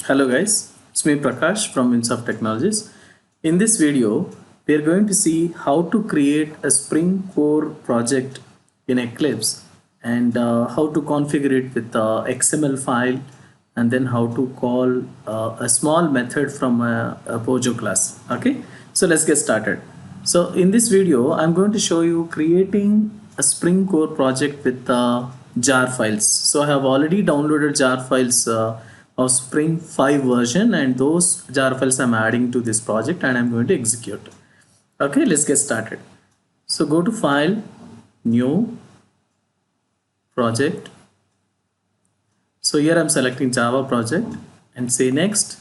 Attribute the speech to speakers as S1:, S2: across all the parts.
S1: Hello guys, it's me Prakash from Winsoft Technologies. In this video, we are going to see how to create a Spring Core project in Eclipse and how to configure it with the XML file and then how to call a small method from a Pojo class. Okay, so let's get started. So in this video, I'm going to show you creating a Spring Core project with jar files. So I have already downloaded jar files of Spring 5 version, and those jar files I'm adding to this project and I'm going to execute. Okay, let's get started. So go to File, New, Project. So here I'm selecting Java project and say Next.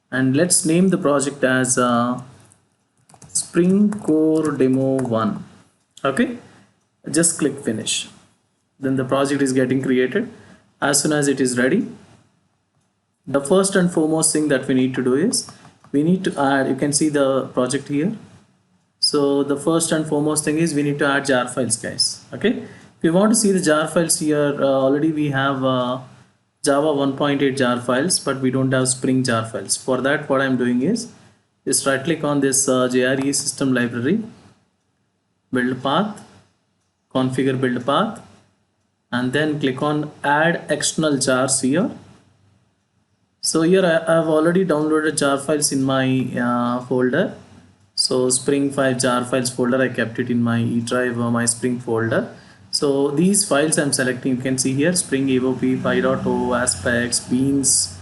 S1: And let's name the project as Spring Core Demo 1. Okay, just click Finish. Then the project is getting created. As soon as it is ready, the first and foremost thing that we need to do is we need to add, you can see the project here. So the first and foremost thing is we need to add jar files, guys. Okay, if you want to see the jar files here, already we have Java 1.8 jar files, but we don't have Spring jar files. For that, what I'm doing is just right click on this JRE system library, build path, configure build path, and then click on add external jars here. So here I have already downloaded jar files in my folder. So Spring 5 jar files folder, I kept it in my E drive or my Spring folder. So these files I'm selecting, you can see here Spring EOP 5.0 aspects, Beans,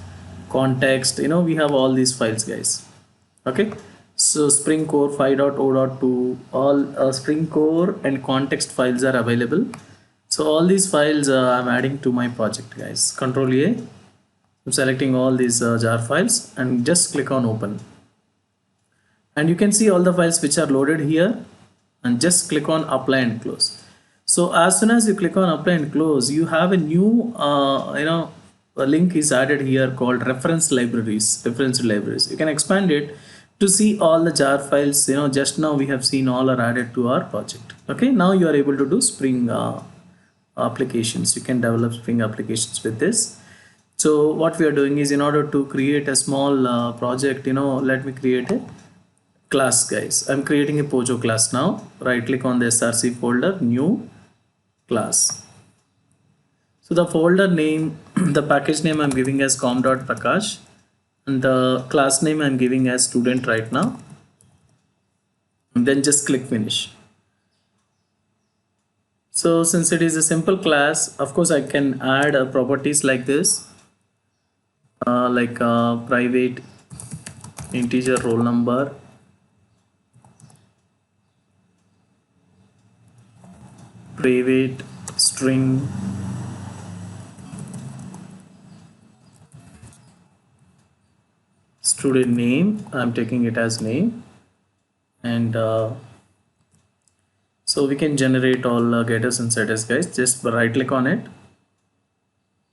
S1: context, we have all these files, guys. Okay, so Spring Core 5.0.2, all Spring Core and context files are available. So all these files I'm adding to my project, guys. Control A. I'm selecting all these jar files and just click on open. And you can see all the files which are loaded here, and just click on apply and close. So as soon as you click on apply and close, you have a new a link is added here called reference libraries. You can expand it to see all the jar files. Just now we have seen all are added to our project. Okay, now you are able to do Spring applications. You can develop Spring applications with this. So what we are doing is, in order to create a small project, let me create a class, guys. I'm creating a Pojo class now. Right click on the src folder, new class. So the folder name, the package name I'm giving as com.prakash, and the class name I'm giving as student right now. And then just click finish. So since it is a simple class, of course I can add properties like this, like private integer roll number, private string student name, I'm taking it as name, and so we can generate all getters and setters, guys. Just right click on it.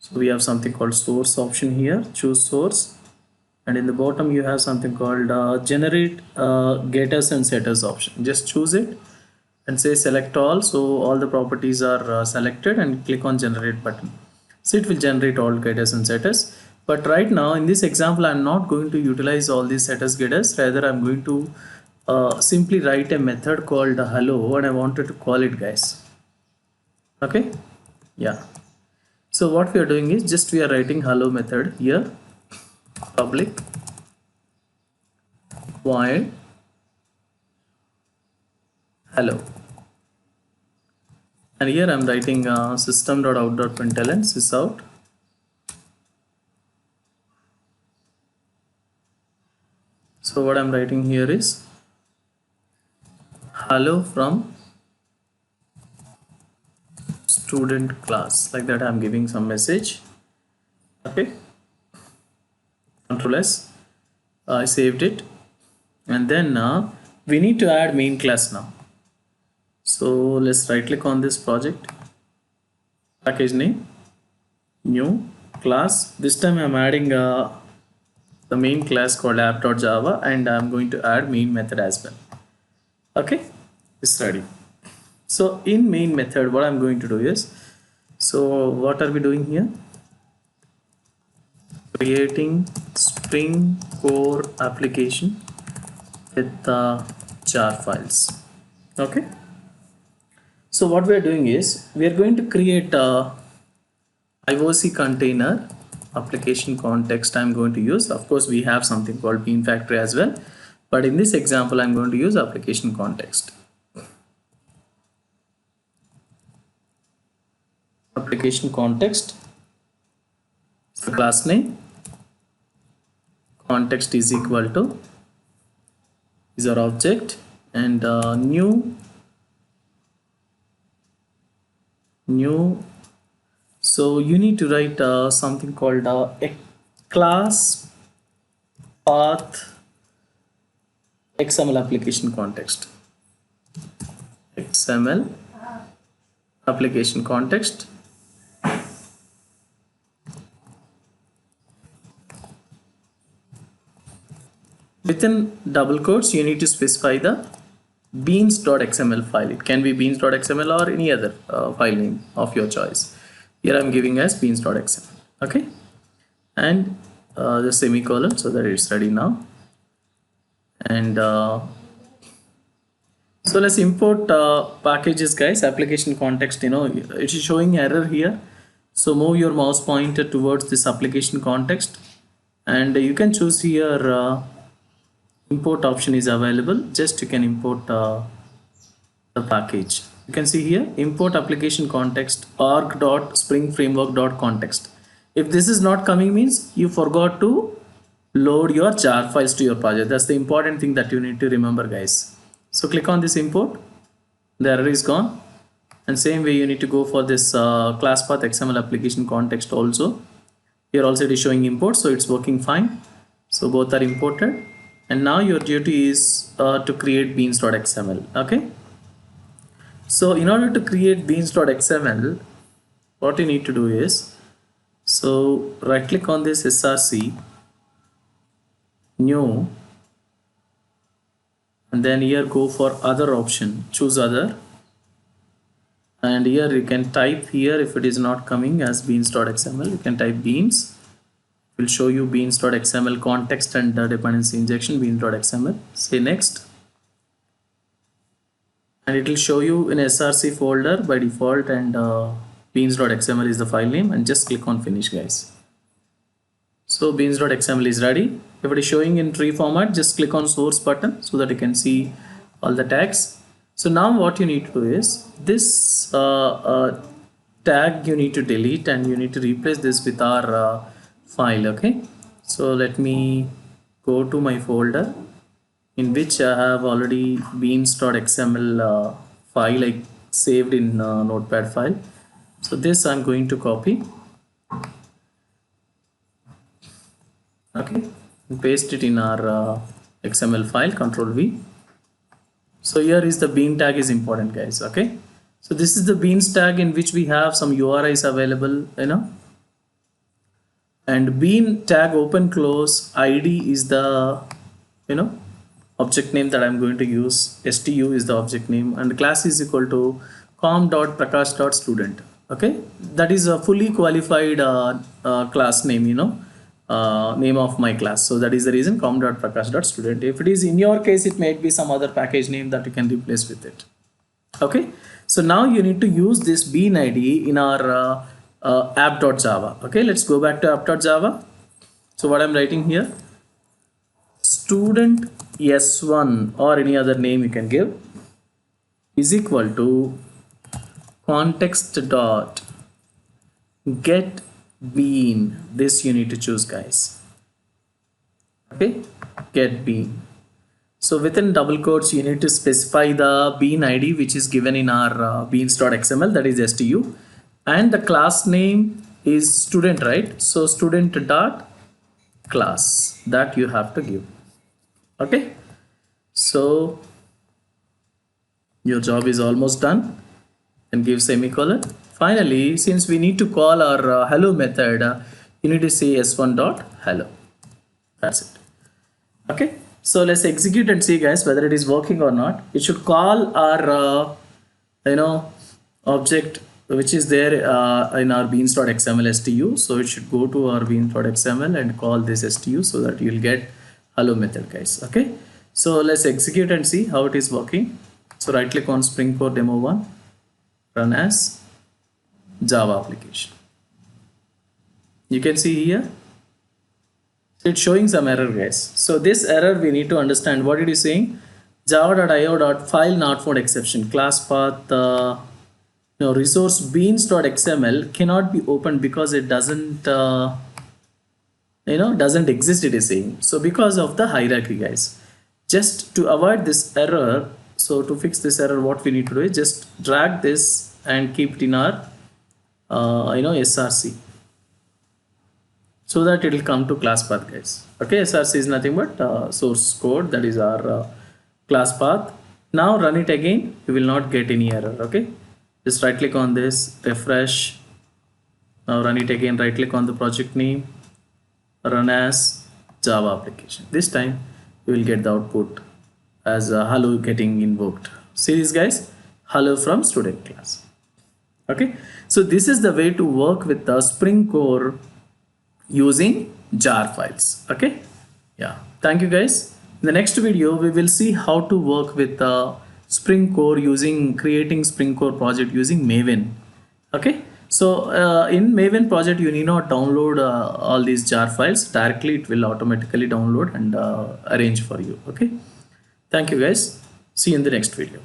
S1: So we have something called source option here, choose source, and in the bottom you have something called generate getters and setters option. Just choose it and say select all. So all the properties are selected, and click on generate button. So it will generate all getters and setters. But right now in this example, I'm not going to utilize all these setters getters. Rather, I'm going to simply write a method called hello, and I wanted to call it, guys. Okay, yeah. So what we are doing is just we are writing hello method here, public void hello, and here I'm writing system.out.println sysout. So what I'm writing here is hello from student class, like that. I'm giving some message. Okay, Control S. I saved it, and then we need to add main class now. So let's right click on this project, package name, new class. This time I'm adding the main class called app.java, and I'm going to add main method as well. Okay, it's ready. So in main method, what I'm going to do is, so what are we doing here? creating Spring Core application with jar files. Okay, so what we are doing is we are going to create a IOC container application context. I'm going to use, of course we have something called Bean Factory as well, but in this example I'm going to use application context. Application context, the class name, context is equal to is our object, and new, so you need to write something called a class path XML application context. XML application context. Within double quotes, you need to specify the beans.xml file. It can be beans.xml or any other file name of your choice. Here I'm giving as beans.xml. Okay, and the semicolon, so that it's ready now. And so let's import packages, guys. Application context, it is showing error here, so move your mouse pointer towards this application context, and you can choose here import option is available. Just you can import the package. You can see here import application context org.springframework.context. If this is not coming, means you forgot to load your jar files to your project. That's the important thing that you need to remember, guys. So click on this import, the error is gone, and same way you need to go for this class path XML application context also. Here also it is showing import, so it's working fine. So both are imported, and now your duty is to create beans.xml. Okay, so in order to create beans.xml, what you need to do is, so right click on this src, new, and then here go for other option, choose other, and here you can type here, if it is not coming as beans.xml, you can type beans. Will show you beans.xml context and dependency injection beans.xml. Say next, and it will show you in src folder by default, and beans.xml is the file name, and just click on finish, guys. So beans.xml is ready. If it is showing in tree format, just click on source button so that you can see all the tags. So now what you need to do is this tag you need to delete, and you need to replace this with our file. Okay, so let me go to my folder in which I have already beans.xml file I saved in notepad file. So this I'm going to copy, okay, and paste it in our XML file, Control V. So here is the bean tag is important, guys. Okay, so this is the beans tag in which we have some URIs available, and bean tag open close ID is the object name that I'm going to use. stu is the object name, and the class is equal to com.prakash.student. Okay, that is a fully qualified class name, name of my class. So that is the reason com.prakash.student. If it is in your case, it might be some other package name that you can replace with it. Okay, so now you need to use this bean ID in our app.java. Okay, let's go back to app.java. So what I'm writing here, student s1 or any other name you can give is equal to context dot get bean. This you need to choose, guys. Okay, get bean. So within double quotes you need to specify the bean ID which is given in our beans.xml, that is stu, and the class name is student, right? So student dot class, that you have to give. Okay, so your job is almost done, and give semicolon. Finally, since we need to call our hello method, you need to say s1 dot hello. That's it. Okay, so let's execute and see, guys, whether it is working or not. It should call our object which is there in our beans.xml stu. So it should go to our beans.xml and call this stu, so that you'll get hello method, guys. Okay, so let's execute and see how it is working. So right click on Spring Core Demo 1, run as Java application. You can see here it's showing some error, guys. So this error we need to understand what it is saying. Java.io.file not found exception, class path resource beans.xml cannot be opened because it doesn't doesn't exist, it is saying. So because of the hierarchy, guys, just to avoid this error, so to fix this error, what we need to do is just drag this and keep it in our src, so that it will come to class path, guys. Okay, src is nothing but source code, that is our class path. Now run it again, you will not get any error. Okay, just right click on this, refresh. Now run it again, right click on the project name, run as Java application. This time you will get the output as hello getting invoked. See this, guys, hello from student class. Okay, so this is the way to work with the Spring Core using jar files. Okay, yeah, thank you, guys. In the next video we will see how to work with the Spring Core using creating Spring Core project using Maven. Okay, so in Maven project you need not download all these jar files directly, it will automatically download and arrange for you. Okay, thank you, guys, see you in the next video.